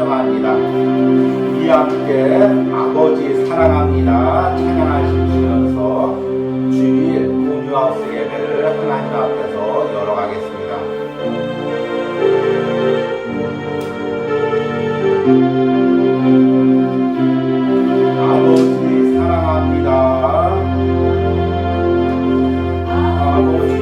찬송합니다. 우리 함께 아버지 사랑합니다 찬양하시면서 주일 온유하우스 예배를 하나님 앞에서 열어가겠습니다. 아버지 사랑합니다. 아버지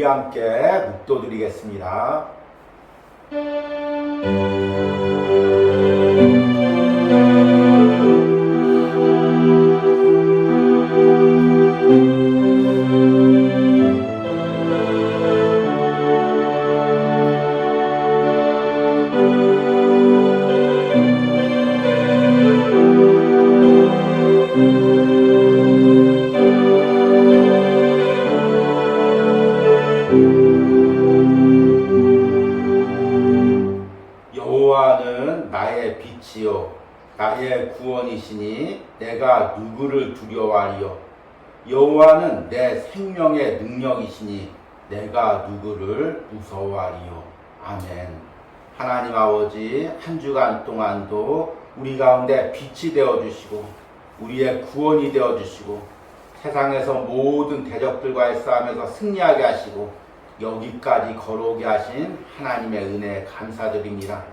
우리 함께 묵도드리겠습니다. 여호와는 나의 빛이요 나의 구원이시니 내가 누구를 두려워하리요. 여호와는 내 생명의 능력이시니 내가 누구를 무서워하리요. 아멘. 하나님 아버지, 한 주간 동안도 우리 가운데 빛이 되어주시고 우리의 구원이 되어주시고 세상에서 모든 대적들과의 싸움에서 승리하게 하시고 여기까지 걸어오게 하신 하나님의 은혜에 감사드립니다.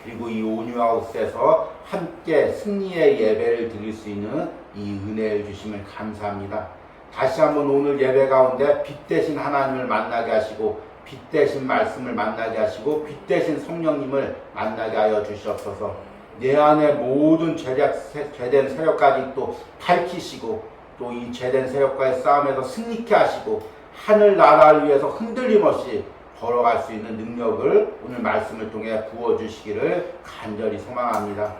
그리고 이 온유하우스에서 함께 승리의 예배를 드릴 수 있는 이 은혜를 주시면 감사합니다. 다시 한번 오늘 예배 가운데 빛 대신 하나님을 만나게 하시고 빛 대신 말씀을 만나게 하시고 빛 대신 성령님을 만나게 하여 주시옵소서. 내 안에 모든 죄된 세력까지 또 밝히시고 또 이 죄된 세력과의 싸움에서 승리케 하시고 하늘나라를 위해서 흔들림 없이 걸어갈 수 있는 능력을 오늘 말씀을 통해 부어주시기를 간절히 소망합니다.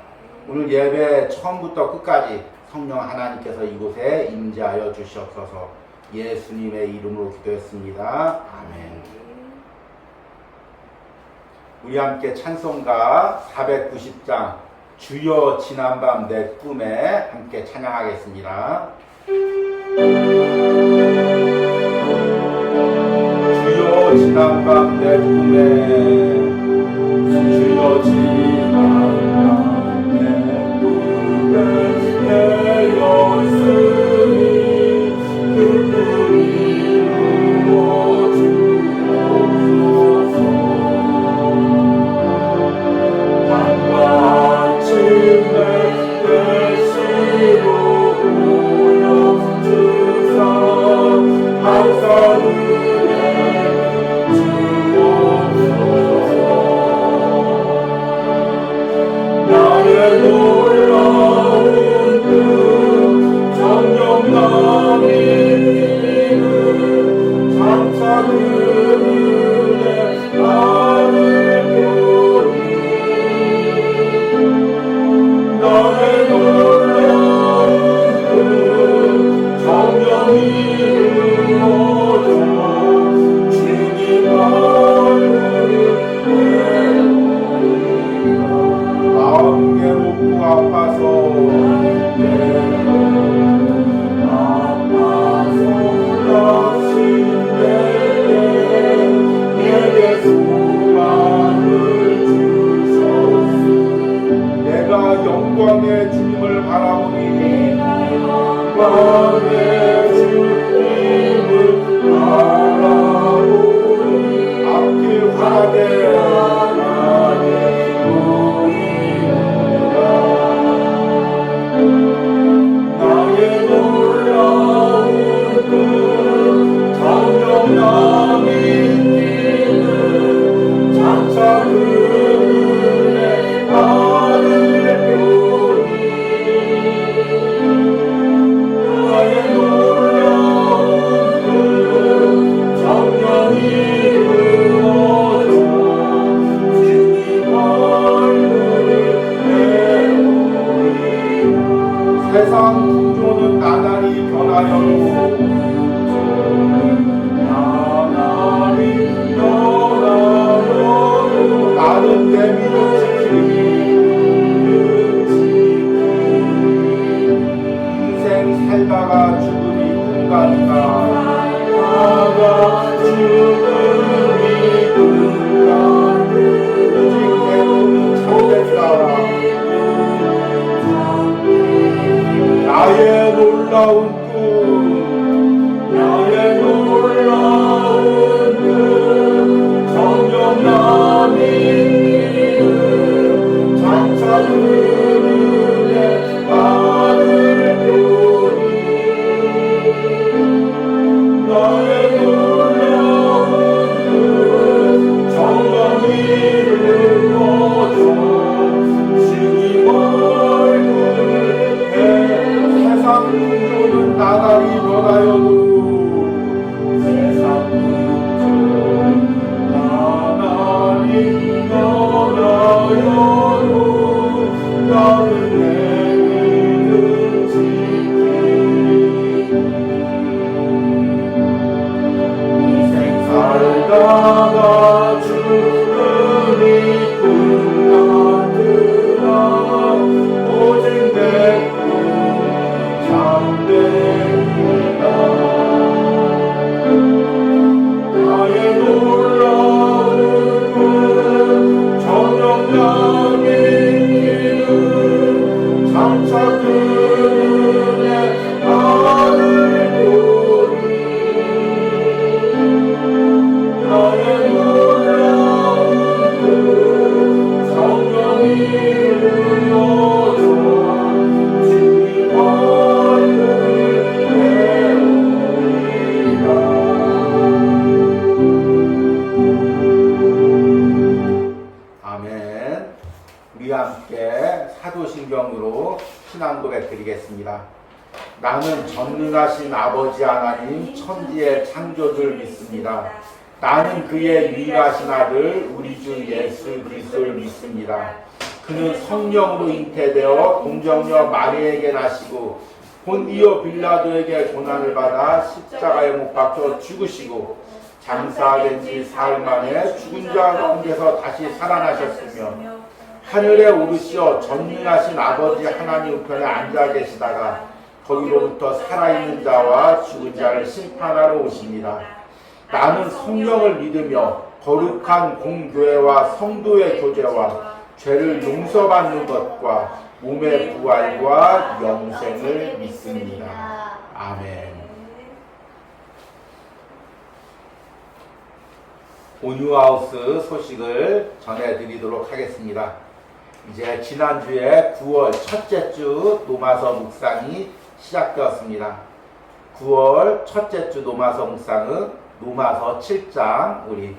오늘 예배 처음부터 끝까지 성령 하나님께서 이곳에 임재하여 주시옵소서. 예수님의 이름으로 기도했습니다. 아멘. 우리 함께 찬송가 490장 주여 지난밤 내 꿈에 함께 찬양하겠습니다. 주여 지난밤 내 꿈에 주여 지난밤 내 꿈에 내었으니 그 꿈이 이루어주옵소서. 밤과 아침 내 계시로 보여주사 항상 주옵소서. 만의 주님을 바라보니 앞길 환하게 나의 놀라운 그 정령남이 뛰는 장차 그늘에 나를 보니 나의 놀라운 그 정령이 이루어져 주님 얼굴을 내보이라 세상 구조는 나날이 변하여도 나는 내 믿음 지키리 인생 살다가 죽음이 꿈같다 살다가 죽음이 꿈같다 오직 내 꿈은 참됐다 나의 놀라운 꿈 나의 놀라운 꿈 정령남이 뛰는 장차 그늘에 나를 보니 나의 놀라운 꿈 정령이 이루어져 주님 얼굴을 세상 풍조는 나날이 변하여도 세상 풍조는 나날이 변하여도 나는 내 믿음 지키리 인생 살다가 죽으니 꿈같으나 오직 내 나의 놀라운 그 정령남이 뛰는 장차 그늘에 나를 보니 나의 놀라운 그 정령이 이루어져 주님 아멘. 우리 함께 사도신경으로 신앙 고백 드리겠습니다. 나는 전능하신 아버지 하나님 천지의 창조주를 믿습니다. 나는 그의 유일하신 아들 우리 주 예수 그리스도를 믿습니다. 그는 성령으로 잉태되어 동정녀 마리에게 나시고 본디오 빌라도에게 고난을 받아 십자가에 못 박혀 죽으시고 장사된 지 사흘 만에 죽은 자 가운데서 다시 살아나셨으며 하늘에 오르시어 전능하신 아버지 하나님 우편에 앉아 계시다가 거기로부터 살아있는 자와 죽은 자를 심판하러 오십니다. 나는 성령을 믿으며 거룩한 공교회와 성도의 교제와 죄를 용서받는 것과 몸의 부활과 영생을 믿습니다. 아멘. 온유하우스 소식을 전해드리도록 하겠습니다. 이제 지난주에 9월 첫째 주 노마서 묵상이 시작되었습니다. 9월 첫째 주 노마서 묵상은 노마서 7장 우리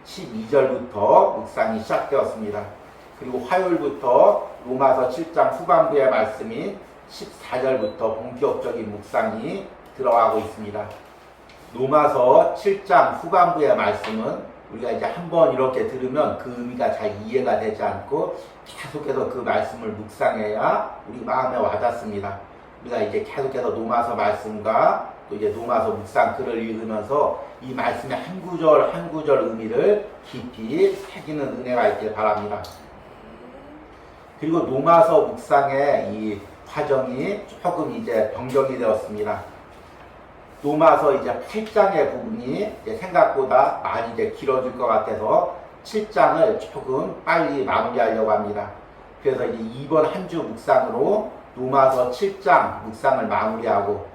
12절부터 묵상이 시작되었습니다. 그리고 화요일부터 노마서 7장 후반부의 말씀이 14절부터 본격적인 묵상이 들어가고 있습니다. 노마서 7장 후반부의 말씀은 우리가 이제 한번 이렇게 들으면 그 의미가 잘 이해가 되지 않고 계속해서 그 말씀을 묵상해야 우리 마음에 와닿습니다. 우리가 이제 계속해서 노마서 말씀과 또 이제 노마서 묵상 글을 읽으면서 이 말씀의 한 구절 한 구절 의미를 깊이 새기는 은혜가 있길 바랍니다. 그리고 노마서 묵상의 이 과정이 조금 이제 변경이 되었습니다. 노마서 이제 8장의 부분이 이제 생각보다 많이 이제 길어질 것 같아서 7장을 조금 빨리 마무리하려고 합니다. 그래서 이제 이번 한 주 묵상으로 노마서 7장 묵상을 마무리하고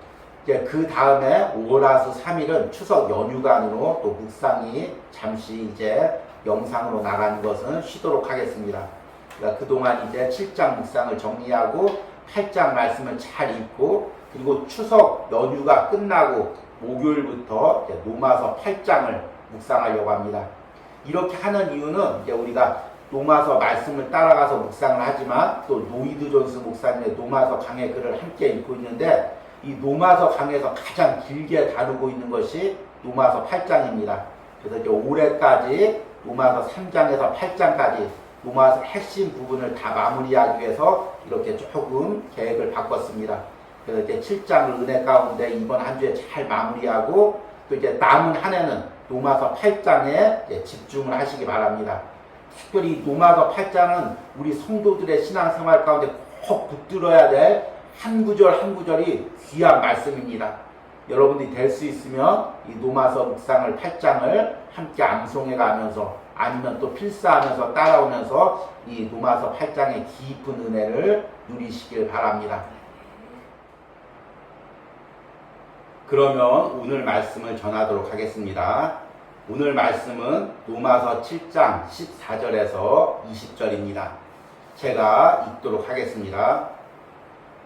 이제 그 다음에 오라스 3일은 추석 연휴간으로 또 묵상이 잠시 이제 영상으로 나가는 것은 쉬도록 하겠습니다. 그러니까 그동안 이제 7장 묵상을 정리하고 8장 말씀을 잘 읽고 그리고 추석 연휴가 끝나고 목요일부터 이제 로마서 8장을 묵상하려고 합니다. 이렇게 하는 이유는 이제 우리가 로마서 말씀을 따라가서 묵상을 하지만 또 로이드 존스 목사님의 로마서 강해 글을 함께 읽고 있는데 이 로마서 강에서 가장 길게 다루고 있는 것이 로마서 8장입니다. 그래서 이제 올해까지 로마서 3장에서 8장까지 로마서 핵심 부분을 다 마무리하기 위해서 이렇게 조금 계획을 바꿨습니다. 그래서 이제 7장을 은혜 가운데 이번 한 주에 잘 마무리하고 또 이제 남은 한 해는 로마서 8장에 집중을 하시기 바랍니다. 특별히 로마서 8장은 우리 성도들의 신앙생활 가운데 꼭 붙들어야 될 한 구절 한 구절이 귀한 말씀입니다. 여러분들이 될 수 있으면 이 로마서 묵상을 8장을 함께 암송해 가면서 아니면 또 필사하면서 따라오면서 이 로마서 8장의 깊은 은혜를 누리시길 바랍니다. 그러면 오늘 말씀을 전하도록 하겠습니다. 오늘 말씀은 로마서 7장 14절에서 20절입니다. 제가 읽도록 하겠습니다.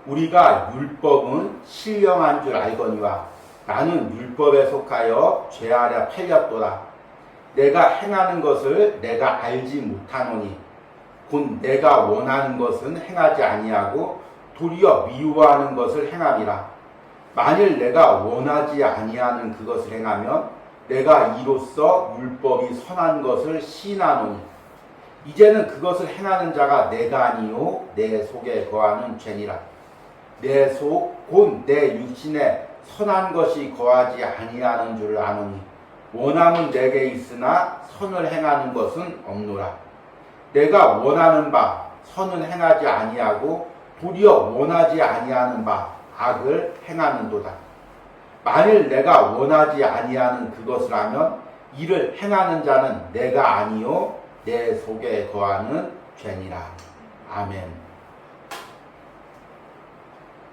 우리가 율법은 신령한 줄 알거니와 나는 율법에 속하여 죄 아래 팔렸도다. 내가 행하는 것을 내가 알지 못하노니 곧 내가 원하는 것은 행하지 아니하고 도리어 미워하는 것을 행함이라. 만일 내가 원하지 아니하는 그것을 행하면 내가 이로써 율법이 선한 것을 시인하노니 이제는 그것을 행하는 자가 내가 아니요 내 속에 거하는 죄니라. 내 속 곧 내 육신에 선한 것이 거하지 아니하는 줄 아노니 원함은 내게 있으나 선을 행하는 것은 없노라. 내가 원하는 바 선은 행하지 아니하고 도리어 원하지 아니하는 바 악을 행하는도다. 만일 내가 원하지 아니하는 그것을 하면 이를 행하는 자는 내가 아니요 내 속에 거하는 죄니라. 아멘.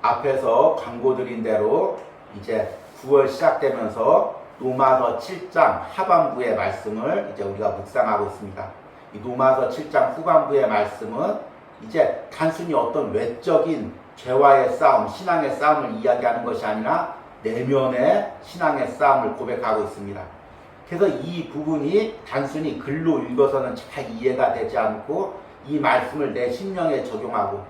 앞에서 광고드린 대로 이제 9월 시작되면서 로마서 7장 하반부의 말씀을 이제 우리가 묵상하고 있습니다. 이 로마서 7장 후반부의 말씀은 이제 단순히 어떤 외적인 죄와의 싸움, 신앙의 싸움을 이야기하는 것이 아니라 내면의 신앙의 싸움을 고백하고 있습니다. 그래서 이 부분이 단순히 글로 읽어서는 잘 이해가 되지 않고 이 말씀을 내 심령에 적용하고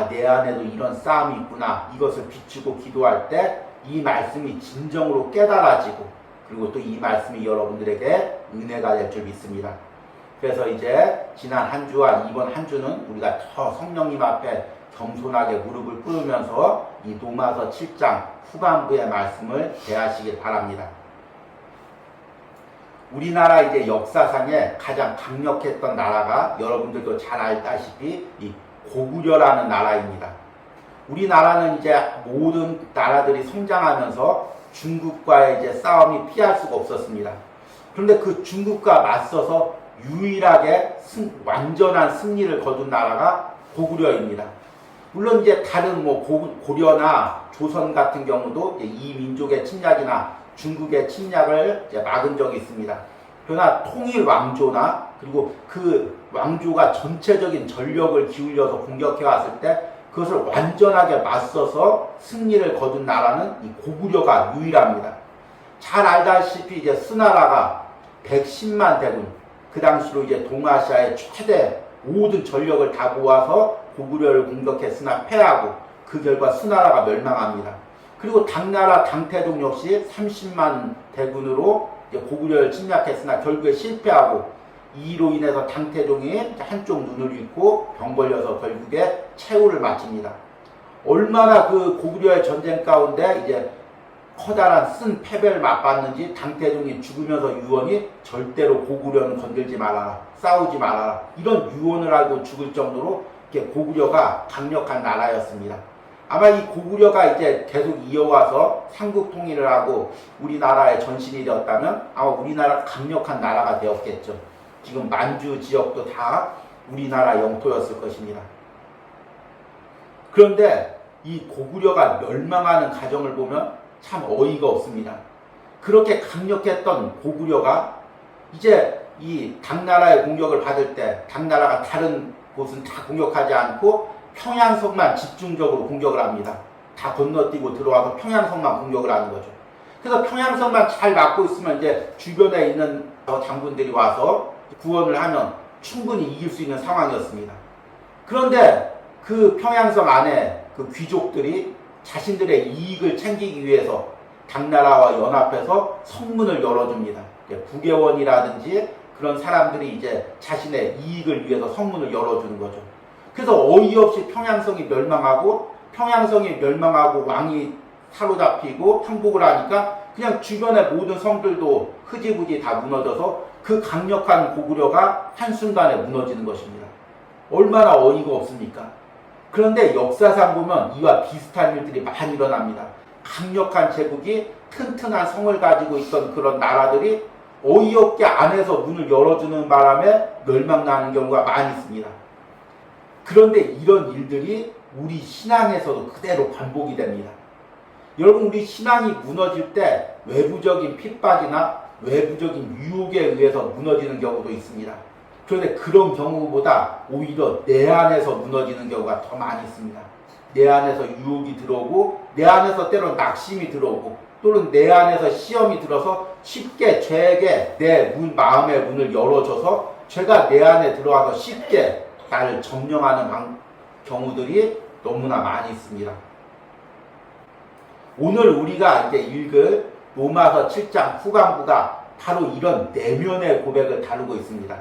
내 안에도 이런 싸움이 있구나 이것을 비추고 기도할 때 이 말씀이 진정으로 깨달아지고 그리고 또 이 말씀이 여러분들에게 은혜가 될 줄 믿습니다. 그래서 이제 지난 한 주와 이번 한 주는 우리가 더 성령님 앞에 겸손하게 무릎을 꿇으면서 이 로마서 7장 후반부의 말씀을 대하시길 바랍니다. 우리나라 이제 역사상에 가장 강력했던 나라가 여러분들도 잘 알다시피 이 고구려라는 나라입니다. 우리나라는 이제 모든 나라들이 성장하면서 중국과의 이제 싸움이 피할 수가 없었습니다. 그런데 그 중국과 맞서서 유일하게 완전한 승리를 거둔 나라가 고구려입니다. 물론 이제 다른 고려나 조선 같은 경우도 이 민족의 침략이나 중국의 침략을 이제 막은 적이 있습니다. 그러나 통일 왕조나 그리고 그 왕조가 전체적인 전력을 기울여서 공격해 왔을 때 그것을 완전하게 맞서서 승리를 거둔 나라는 이 고구려가 유일합니다. 잘 알다시피 이제 스나라가 110만 대군, 그 당시로 이제 동아시아의 최대 모든 전력을 다 모아서 고구려를 공격했으나 패하고 그 결과 스나라가 멸망합니다. 그리고 당나라 당태종 역시 30만 대군으로 고구려를 침략했으나 결국에 실패하고 이로 인해서 당태종이 한쪽 눈을 잃고 병 걸려서 결국에 최후를 마칩니다. 얼마나 그 고구려의 전쟁 가운데 이제 커다란 쓴 패배를 맛봤는지 당태종이 죽으면서 유언이 절대로 고구려는 건들지 말아라, 싸우지 말아라 이런 유언을 알고 죽을 정도로 고구려가 강력한 나라였습니다. 아마 이 고구려가 이제 계속 이어와서 삼국 통일을 하고 우리나라의 전신이 되었다면 아마 우리나라 강력한 나라가 되었겠죠. 지금 만주 지역도 다 우리나라 영토였을 것입니다. 그런데 이 고구려가 멸망하는 과정을 보면 참 어이가 없습니다. 그렇게 강력했던 고구려가 이제 이 당나라의 공격을 받을 때 당나라가 다른 곳은 다 공격하지 않고 평양성만 집중적으로 공격을 합니다. 다 건너뛰고 들어와서 평양성만 공격을 하는 거죠. 그래서 평양성만 잘 막고 있으면 이제 주변에 있는 장군들이 와서 구원을 하면 충분히 이길 수 있는 상황이었습니다. 그런데 그 평양성 안에 그 귀족들이 자신들의 이익을 챙기기 위해서 당나라와 연합해서 성문을 열어줍니다. 부계원이라든지 그런 사람들이 이제 자신의 이익을 위해서 성문을 열어주는 거죠. 그래서 어이없이 평양성이 멸망하고 왕이 사로잡히고 항복을 하니까 그냥 주변의 모든 성들도 흐지부지 다 무너져서 그 강력한 고구려가 한순간에 무너지는 것입니다. 얼마나 어이가 없습니까? 그런데 역사상 보면 이와 비슷한 일들이 많이 일어납니다. 강력한 제국이 튼튼한 성을 가지고 있던 그런 나라들이 어이없게 안에서 문을 열어주는 바람에 멸망나는 경우가 많이 있습니다. 그런데 이런 일들이 우리 신앙에서도 그대로 반복이 됩니다. 여러분, 우리 신앙이 무너질 때 외부적인 핍박이나 외부적인 유혹에 의해서 무너지는 경우도 있습니다. 그런데 그런 경우보다 오히려 내 안에서 무너지는 경우가 더 많이 있습니다. 내 안에서 유혹이 들어오고 내 안에서 때론 낙심이 들어오고 또는 내 안에서 시험이 들어서 쉽게 죄에게 내 마음의 문을 열어줘서 죄가 내 안에 들어와서 쉽게 나를 점령하는 경우들이 너무나 많이 있습니다. 오늘 우리가 이제 읽을 로마서 7장 후반부가 바로 이런 내면의 고백을 다루고 있습니다.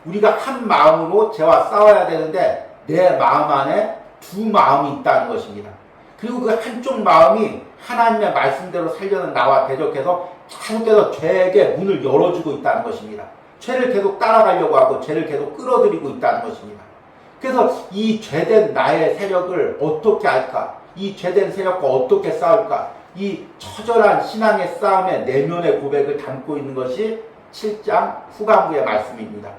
우리가 한 마음으로 죄와 싸워야 되는데 내 마음 안에 두 마음이 있다는 것입니다. 그리고 그 한쪽 마음이 하나님의 말씀대로 살려는 나와 대적해서 계속해서 죄에게 문을 열어주고 있다는 것입니다. 죄를 계속 따라가려고 하고 죄를 계속 끌어들이고 있다는 것입니다. 그래서 이 죄된 나의 세력을 어떻게 할까? 이 죄된 세력과 어떻게 싸울까? 이 처절한 신앙의 싸움의 내면의 고백을 담고 있는 것이 7장 후반부의 말씀입니다.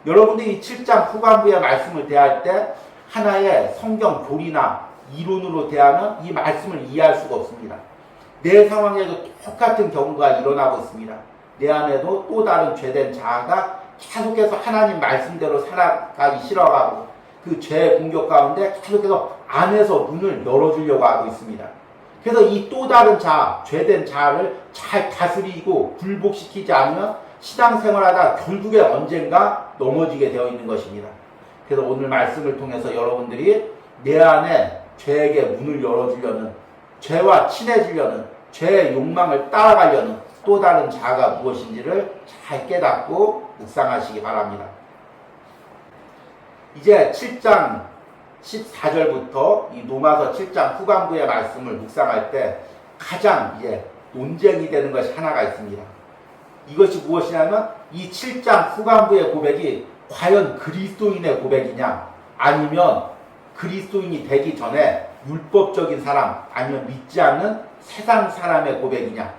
여러분들이 이 7장 후반부의 말씀을 대할 때 하나의 성경 교리나 이론으로 대하면 이 말씀을 이해할 수가 없습니다. 내 상황에도 똑같은 경우가 일어나고 있습니다. 내 안에도 또 다른 죄된 자아가 계속해서 하나님 말씀대로 살아가기 싫어하고 그 죄의 공격 가운데 계속해서 안에서 문을 열어주려고 하고 있습니다. 그래서 이 또 다른 자아, 죄된 자아를 잘 다스리고 굴복시키지 않으면 신앙생활하다 결국에 언젠가 넘어지게 되어 있는 것입니다. 그래서 오늘 말씀을 통해서 여러분들이 내 안에 죄에게 문을 열어주려는, 죄와 친해지려는, 죄의 욕망을 따라가려는 또 다른 자아가 무엇인지를 잘 깨닫고 묵상하시기 바랍니다. 이제 7장 14절부터 이 로마서 7장 후반부의 말씀을 묵상할 때 가장 이제 논쟁이 되는 것이 하나가 있습니다. 이것이 무엇이냐면 이 7장 후반부의 고백이 과연 그리스도인의 고백이냐, 아니면 그리스도인이 되기 전에 율법적인 사람, 아니면 믿지 않는 세상 사람의 고백이냐,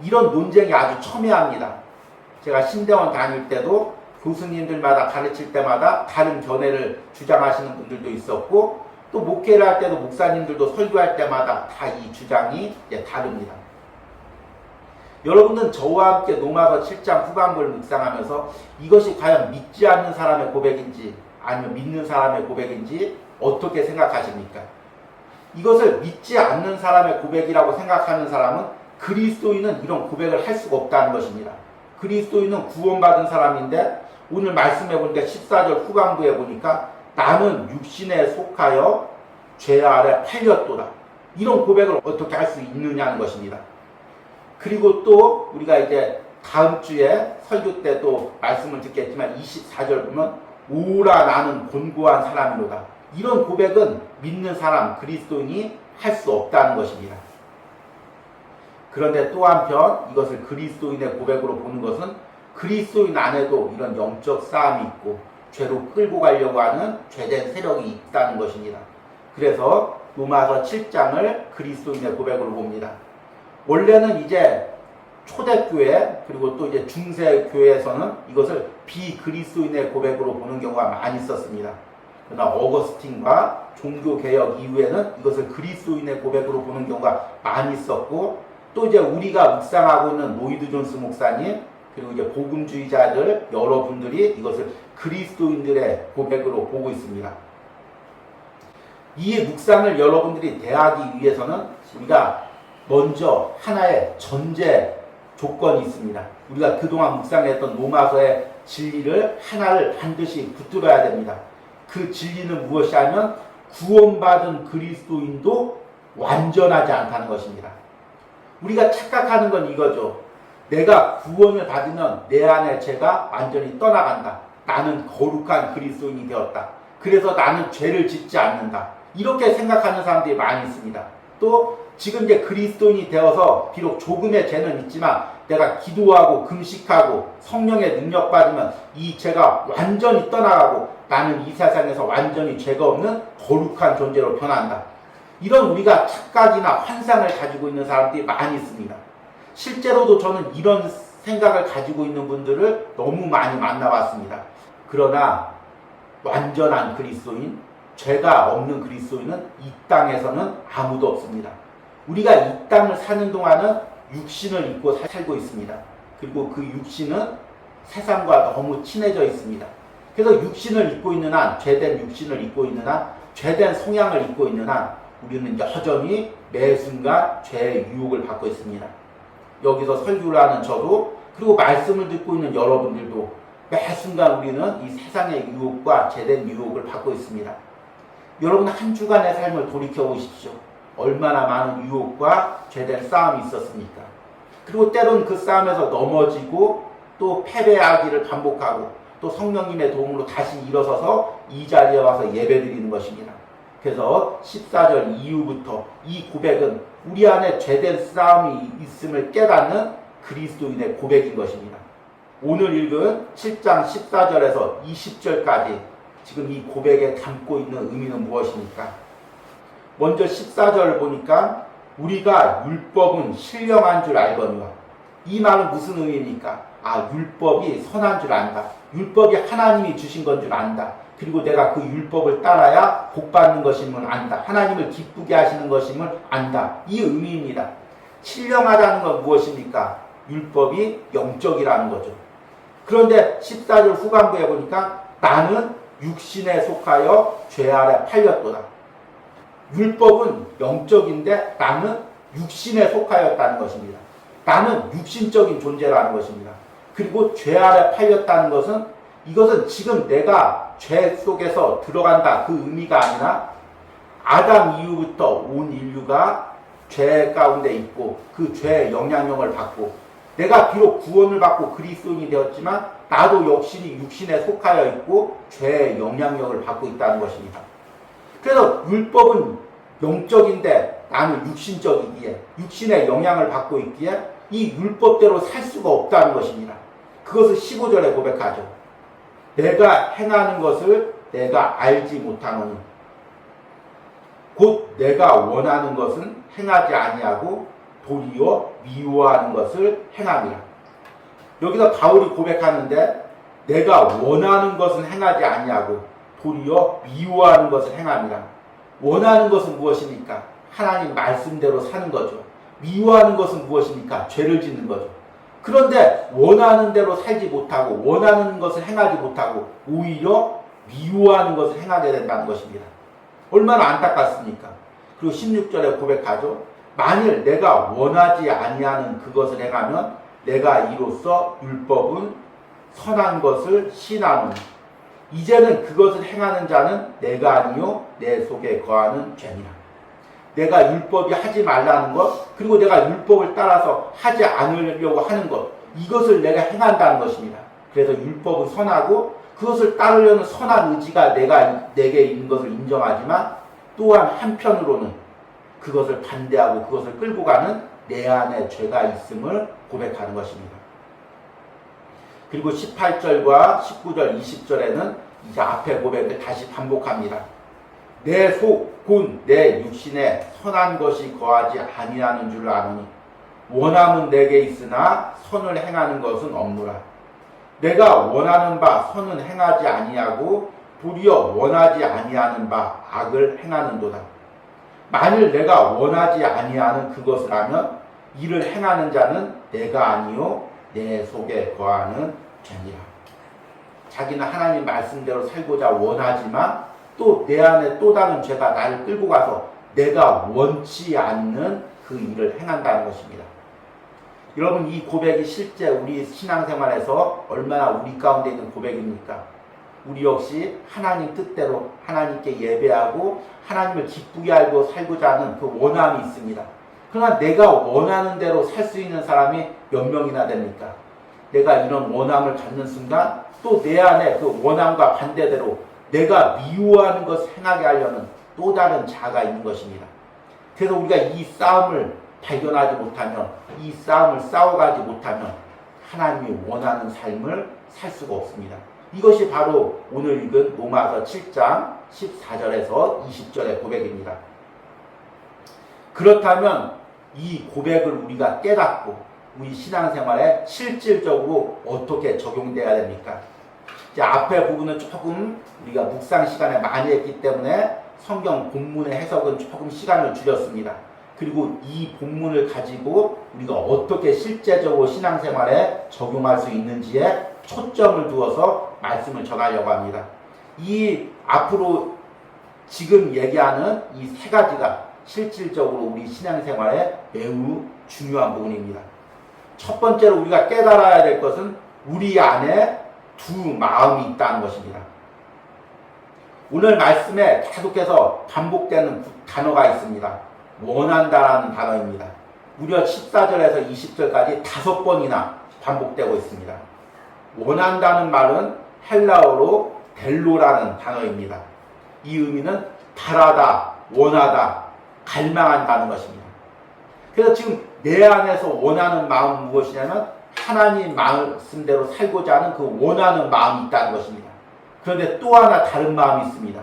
이런 논쟁이 아주 첨예합니다. 제가 신대원 다닐 때도 교수님들마다 가르칠 때마다 다른 견해를 주장하시는 분들도 있었고, 또 목회를 할 때도 목사님들도 설교할 때마다 다 이 주장이 다릅니다. 여러분은 저와 함께 로마서 7장 후반부를 묵상하면서 이것이 과연 믿지 않는 사람의 고백인지 아니면 믿는 사람의 고백인지 어떻게 생각하십니까? 이것을 믿지 않는 사람의 고백이라고 생각하는 사람은 그리스도인은 이런 고백을 할 수가 없다는 것입니다. 그리스도인은 구원받은 사람인데 오늘 말씀해 보니까 14절 후반부에 보니까 나는 육신에 속하여 죄 아래 팔렸도다. 이런 고백을 어떻게 할 수 있느냐는 것입니다. 그리고 또 우리가 이제 다음 주에 설교 때 또 말씀을 듣겠지만 24절 보면 오라 나는 곤고한 사람이로다. 이런 고백은 믿는 사람 그리스도인이 할 수 없다는 것입니다. 그런데 또 한편 이것을 그리스도인의 고백으로 보는 것은 그리스도인 안에도 이런 영적 싸움이 있고 죄로 끌고 가려고 하는 죄된 세력이 있다는 것입니다. 그래서 로마서 7장을 그리스도인의 고백으로 봅니다. 원래는 이제 초대교회 그리고 또 이제 중세교회에서는 이것을 비그리스도인의 고백으로 보는 경우가 많이 있었습니다. 그러나 어거스틴과 종교개혁 이후에는 이것을 그리스도인의 고백으로 보는 경우가 많이 있었고, 또 이제 우리가 묵상하고 있는 로이드 존스 목사님, 그리고 이제 복음주의자들 여러분들이 이것을 그리스도인들의 고백으로 보고 있습니다. 이 묵상을 여러분들이 대하기 위해서는 우리가 먼저 하나의 전제 조건이 있습니다. 우리가 그동안 묵상했던 로마서의 진리를 하나를 반드시 붙들어야 됩니다. 그 진리는 무엇이 하면 구원받은 그리스도인도 완전하지 않다는 것입니다. 우리가 착각하는 건 이거죠. 내가 구원을 받으면 내 안의 죄가 완전히 떠나간다. 나는 거룩한 그리스도인이 되었다. 그래서 나는 죄를 짓지 않는다. 이렇게 생각하는 사람들이 많이 있습니다. 또 지금 이제 그리스도인이 되어서 비록 조금의 죄는 있지만 내가 기도하고 금식하고 성령의 능력 받으면 이 죄가 완전히 떠나가고 나는 이 세상에서 완전히 죄가 없는 거룩한 존재로 변한다. 이런 우리가 착각이나 환상을 가지고 있는 사람들이 많이 있습니다. 실제로도 저는 이런 생각을 가지고 있는 분들을 너무 많이 만나봤습니다. 그러나 완전한 그리스도인, 죄가 없는 그리스도인은 이 땅에서는 아무도 없습니다. 우리가 이 땅을 사는 동안은 육신을 입고 살고 있습니다. 그리고 그 육신은 세상과 너무 친해져 있습니다. 그래서 육신을 입고 있는 한, 죄된 육신을 입고 있는 한, 죄된 성향을 입고 있는 한 우리는 여전히 매 순간 죄의 유혹을 받고 있습니다. 여기서 설교를 하는 저도, 그리고 말씀을 듣고 있는 여러분들도 매 순간 우리는 이 세상의 유혹과 죄된 유혹을 받고 있습니다. 여러분 한 주간의 삶을 돌이켜 보십시오. 얼마나 많은 유혹과 죄된 싸움이 있었습니까? 그리고 때론 그 싸움에서 넘어지고 또 패배하기를 반복하고 또 성령님의 도움으로 다시 일어서서 이 자리에 와서 예배드리는 것입니다. 그래서 14절 이후부터 이 고백은 우리 안에 죄된 싸움이 있음을 깨닫는 그리스도인의 고백인 것입니다. 오늘 읽은 7장 14절에서 20절까지 지금 이 고백에 담고 있는 의미는 무엇입니까? 먼저 14절을 보니까 우리가 율법은 신령한 줄 알거니와, 이 말은 무슨 의미입니까? 율법이 선한 줄 안다. 율법이 하나님이 주신 건 줄 안다. 그리고 내가 그 율법을 따라야 복 받는 것임을 안다. 하나님을 기쁘게 하시는 것임을 안다. 이 의미입니다. 신령하다는 건 무엇입니까? 율법이 영적이라는 거죠. 그런데 14절 후반부에 보니까 나는 육신에 속하여 죄 아래 팔렸도다. 율법은 영적인데 나는 육신에 속하였다는 것입니다. 나는 육신적인 존재라는 것입니다. 그리고 죄 아래 팔렸다는 것은, 이것은 지금 내가 죄 속에서 들어간다 그 의미가 아니라 아담 이후부터 온 인류가 죄 가운데 있고 그 죄의 영향력을 받고, 내가 비록 구원을 받고 그리스도인이 되었지만 나도 역시 육신에 속하여 있고 죄의 영향력을 받고 있다는 것입니다. 그래서 율법은 영적인데 나는 육신적이기에, 육신의 영향을 받고 있기에 이 율법대로 살 수가 없다는 것입니다. 그것을 15절에 고백하죠. 내가 행하는 것을 내가 알지 못하노니, 곧 내가 원하는 것은 행하지 아니하고 도리어 미워하는 것을 행함이라. 여기서 바울이 고백하는데 내가 원하는 것은 행하지 아니하고 도리어 미워하는 것을 행함이라. 원하는 것은 무엇입니까? 하나님 말씀대로 사는 거죠. 미워하는 것은 무엇입니까? 죄를 짓는 거죠. 그런데 원하는 대로 살지 못하고 원하는 것을 행하지 못하고 오히려 미워하는 것을 행하게 된다는 것입니다. 얼마나 안타깝습니까? 그리고 16절에 고백하죠. 만일 내가 원하지 아니하는 그것을 행하면 내가 이로써 율법은 선한 것을 신하노니, 이제는 그것을 행하는 자는 내가 아니요 내 속에 거하는 죄니라. 내가 율법이 하지 말라는 것, 그리고 내가 율법을 따라서 하지 않으려고 하는 것, 이것을 내가 행한다는 것입니다. 그래서 율법은 선하고 그것을 따르려는 선한 의지가 내게 있는 것을 인정하지만, 또한 한편으로는 그것을 반대하고 그것을 끌고 가는 내 안에 죄가 있음을 고백하는 것입니다. 그리고 18절과 19절, 20절에는 이제 앞에 고백을 다시 반복합니다. 내 속, 곧 내 육신에 선한 것이 거하지 아니하는 줄 아노니 원함은 내게 있으나 선을 행하는 것은 없노라. 내가 원하는 바 선은 행하지 아니하고 도리어 원하지 아니하는 바 악을 행하는도다. 만일 내가 원하지 아니하는 그것을 하면 이를 행하는 자는 내가 아니요 내 속에 거하는 죄니라. 자기는 하나님 말씀대로 살고자 원하지만 또 내 안에 또 다른 죄가 나를 끌고 가서 내가 원치 않는 그 일을 행한다는 것입니다. 여러분, 이 고백이 실제 우리 신앙생활에서 얼마나 우리 가운데 있는 고백입니까? 우리 역시 하나님 뜻대로 하나님께 예배하고 하나님을 기쁘게 알고 살고자 하는 그 원함이 있습니다. 그러나 내가 원하는 대로 살 수 있는 사람이 몇 명이나 됩니까? 내가 이런 원함을 갖는 순간 또 내 안에 그 원함과 반대대로 내가 미워하는 것을 행하게 하려는 또 다른 자가 있는 것입니다. 그래서 우리가 이 싸움을 발견하지 못하면, 이 싸움을 싸워가지 못하면 하나님이 원하는 삶을 살 수가 없습니다. 이것이 바로 오늘 읽은 로마서 7장 14절에서 20절의 고백입니다. 그렇다면 이 고백을 우리가 깨닫고 우리 신앙생활에 실질적으로 어떻게 적용돼야 됩니까? 이제 앞에 부분은 조금 우리가 묵상 시간에 많이 했기 때문에 성경 본문의 해석은 조금 시간을 줄였습니다. 그리고 이 본문을 가지고 우리가 어떻게 실제적으로 신앙생활에 적용할 수 있는지에 초점을 두어서 말씀을 전하려고 합니다. 이 앞으로 지금 얘기하는 이 세 가지가 실질적으로 우리 신앙생활에 매우 중요한 부분입니다. 첫 번째로 우리가 깨달아야 될 것은 우리 안에 두 마음이 있다는 것입니다. 오늘 말씀에 계속해서 반복되는 단어가 있습니다. 원한다라는 단어입니다. 무려 14절에서 20절까지 5번이나 반복되고 있습니다. 원한다는 말은 헬라어로 델로라는 단어입니다. 이 의미는 바라다, 원하다, 갈망한다는 것입니다. 그래서 지금 내 안에서 원하는 마음은 무엇이냐면 하나님 말씀대로 살고자 하는 그 원하는 마음이 있다는 것입니다. 그런데 또 하나 다른 마음이 있습니다.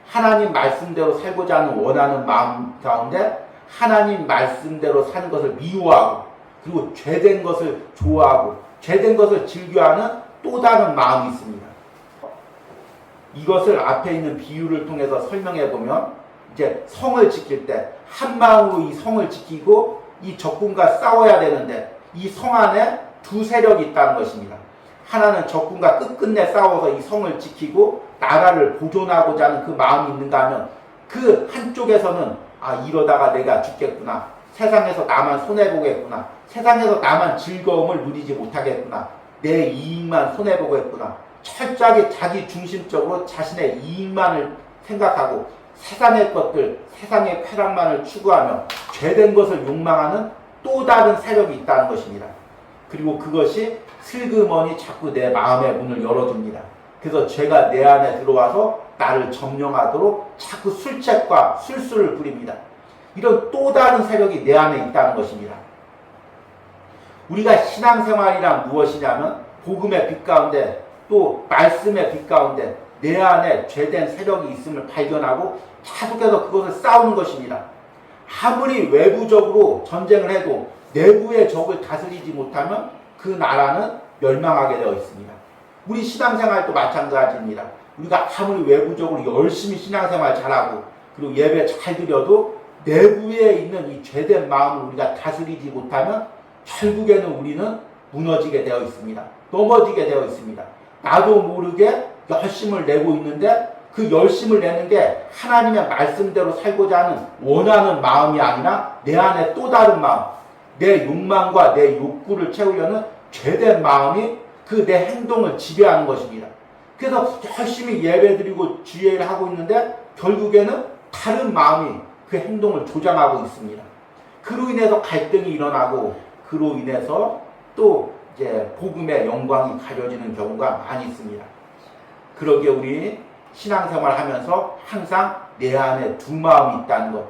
하나님 말씀대로 살고자 하는 원하는 마음 가운데 하나님 말씀대로 사는 것을 미워하고 그리고 죄된 것을 좋아하고 죄된 것을 즐겨하는 또 다른 마음이 있습니다. 이것을 앞에 있는 비유를 통해서 설명해 보면 이제 성을 지킬 때 한 마음으로 이 성을 지키고 이 적군과 싸워야 되는데 이 성 안에 두 세력이 있다는 것입니다. 하나는 적군과 끝끝내 싸워서 이 성을 지키고 나라를 보존하고자 하는 그 마음이 있는가 하면 그 한쪽에서는 이러다가 내가 죽겠구나. 세상에서 나만 손해보겠구나. 세상에서 나만 즐거움을 누리지 못하겠구나. 내 이익만 손해보겠구나. 철저하게 자기 중심적으로 자신의 이익만을 생각하고 세상의 것들, 세상의 쾌락만을 추구하며 죄된 것을 욕망하는 또 다른 세력이 있다는 것입니다. 그리고 그것이 슬그머니 자꾸 내 마음의 문을 열어줍니다. 그래서 죄가 내 안에 들어와서 나를 점령하도록 자꾸 술책과 술수를 부립니다. 이런 또 다른 세력이 내 안에 있다는 것입니다. 우리가 신앙생활이란 무엇이냐면 복음의 빛 가운데 또 말씀의 빛 가운데 내 안에 죄된 세력이 있음을 발견하고 계속해서 그것을 싸우는 것입니다. 아무리 외부적으로 전쟁을 해도 내부의 적을 다스리지 못하면 그 나라는 멸망하게 되어 있습니다. 우리 신앙생활도 마찬가지입니다. 우리가 아무리 외부적으로 열심히 신앙생활 잘하고 그리고 예배 잘 드려도 내부에 있는 이 죄된 마음을 우리가 다스리지 못하면 결국에는 우리는 무너지게 되어 있습니다. 넘어지게 되어 있습니다. 나도 모르게 열심을 내고 있는데 그 열심을 내는 게 하나님의 말씀대로 살고자 하는 원하는 마음이 아니라 내 안에 또 다른 마음, 내 욕망과 내 욕구를 채우려는 죄된 마음이 그 내 행동을 지배하는 것입니다. 그래서 열심히 예배드리고 주의를 하고 있는데 결국에는 다른 마음이 그 행동을 조장하고 있습니다. 그로 인해서 갈등이 일어나고 그로 인해서 또 이제 복음의 영광이 가려지는 경우가 많이 있습니다. 그러기에 우리 신앙생활 하면서 항상 내 안에 두 마음이 있다는 것,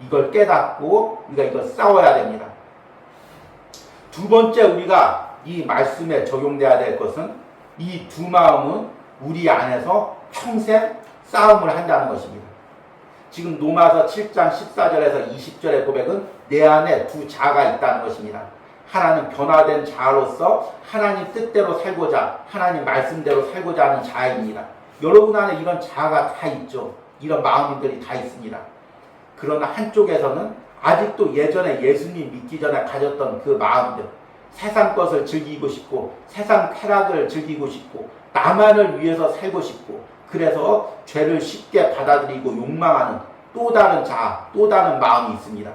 이걸 깨닫고 우리가 이걸 싸워야 됩니다. 두 번째 우리가 이 말씀에 적용돼야 될 것은 이 두 마음은 우리 안에서 평생 싸움을 한다는 것입니다. 지금 로마서 7장 14절에서 20절의 고백은 내 안에 두 자가 있다는 것입니다. 하나는 변화된 자로서 하나님 뜻대로 살고자 하나님 말씀대로 살고자 하는 자입니다. 여러분 안에 이런 자아가 다 있죠. 이런 마음들이 다 있습니다. 그러나 한쪽에서는 아직도 예전에 예수님 믿기 전에 가졌던 그 마음들, 세상 것을 즐기고 싶고 세상 쾌락을 즐기고 싶고 나만을 위해서 살고 싶고 그래서 죄를 쉽게 받아들이고 욕망하는 또 다른 자아, 또 다른 마음이 있습니다.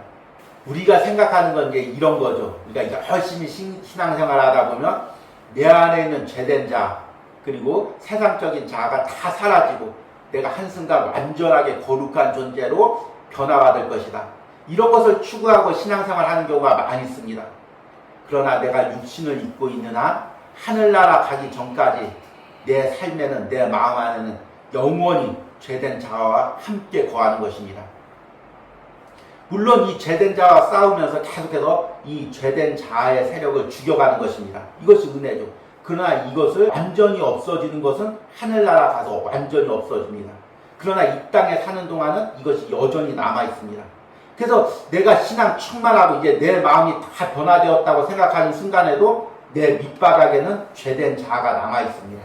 우리가 생각하는 건 이제 이런 거죠. 우리가 이제 열심히 신앙생활 하다 보면 내 안에 있는 죄된 자아 그리고 세상적인 자아가 다 사라지고 내가 한순간 완전하게 거룩한 존재로 변화받을 것이다. 이런 것을 추구하고 신앙생활 하는 경우가 많이 있습니다. 그러나 내가 육신을 입고 있는 한 하늘나라 가기 전까지 내 삶에는 내 마음 안에는 영원히 죄된 자아와 함께 거하는 것입니다. 물론 이 죄된 자아와 싸우면서 계속해서 이 죄된 자아의 세력을 죽여가는 것입니다. 이것이 은혜죠. 그러나 이것을 완전히 없어지는 것은 하늘나라 가서 완전히 없어집니다. 그러나 이 땅에 사는 동안은 이것이 여전히 남아있습니다. 그래서 내가 신앙 충만하고 이제 내 마음이 다 변화되었다고 생각하는 순간에도 내 밑바닥에는 죄된 자아가 남아있습니다.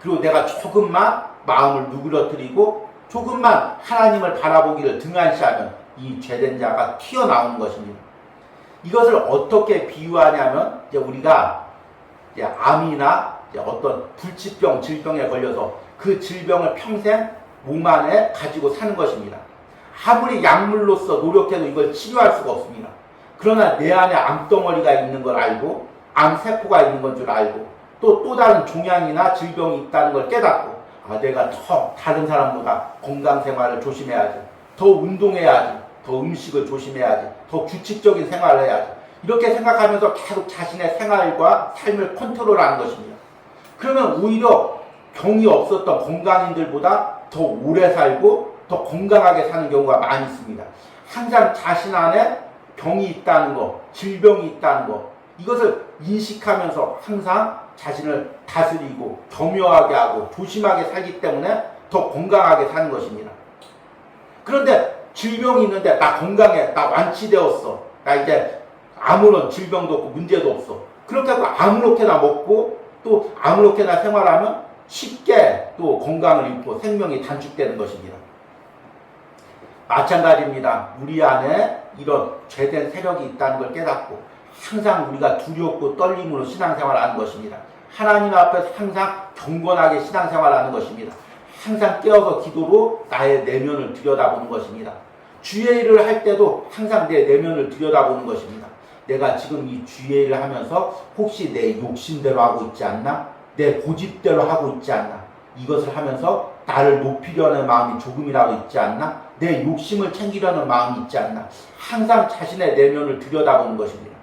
그리고 내가 조금만 마음을 누그러뜨리고 조금만 하나님을 바라보기를 등한시하면 이 죄된 자가 튀어나오는 것입니다. 이것을 어떻게 비유하냐면 이제 우리가 이제 암이나 이제 어떤 불치병, 질병에 걸려서 그 질병을 평생 몸 안에 가지고 사는 것입니다. 아무리 약물로서 노력해도 이걸 치료할 수가 없습니다. 그러나 내 안에 암덩어리가 있는 걸 알고 암세포가 있는 건 줄 알고 또 다른 종양이나 질병이 있다는 걸 깨닫고 내가 더 다른 사람보다 건강생활을 조심해야지, 더 운동해야지, 더 음식을 조심해야지, 더 규칙적인 생활을 해야지 이렇게 생각하면서 계속 자신의 생활과 삶을 컨트롤하는 것입니다. 그러면 오히려 병이 없었던 건강인들보다 더 오래 살고 더 건강하게 사는 경우가 많이 있습니다. 항상 자신 안에 병이 있다는 것, 질병이 있다는 것 이것을 인식하면서 항상 자신을 다스리고 겸허하게 하고 조심하게 살기 때문에 더 건강하게 사는 것입니다. 그런데 질병이 있는데 나 건강해, 나 완치되었어, 나 이제 아무런 질병도 없고 문제도 없어. 그렇게 하고 아무렇게나 먹고 또 아무렇게나 생활하면 쉽게 또 건강을 잃고 생명이 단축되는 것입니다. 마찬가지입니다. 우리 안에 이런 죄된 세력이 있다는 걸 깨닫고 항상 우리가 두렵고 떨림으로 신앙생활하는 것입니다. 하나님 앞에서 항상 경건하게 신앙생활하는 것입니다. 항상 깨어서 기도로 나의 내면을 들여다보는 것입니다. 주의 일을 할 때도 항상 내 내면을 들여다보는 것입니다. 내가 지금 이 주의 일을 하면서 혹시 내 욕심대로 하고 있지 않나? 내 고집대로 하고 있지 않나? 이것을 하면서 나를 높이려는 마음이 조금이라도 있지 않나? 내 욕심을 챙기려는 마음이 있지 않나? 항상 자신의 내면을 들여다보는 것입니다.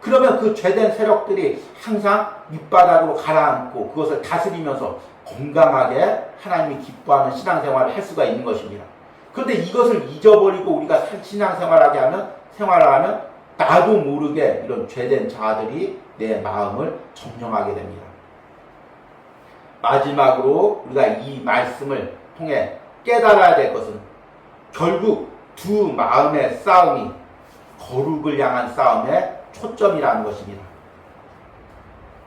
그러면 그 죄된 세력들이 항상 밑바닥으로 가라앉고 그것을 다스리면서 건강하게 하나님이 기뻐하는 신앙생활을 할 수가 있는 것입니다. 그런데 이것을 잊어버리고 우리가 신앙생활을 하면 나도 모르게 이런 죄된 자아들이 내 마음을 점령하게 됩니다. 마지막으로 우리가 이 말씀을 통해 깨달아야 될 것은 결국 두 마음의 싸움이 거룩을 향한 싸움의 초점이라는 것입니다.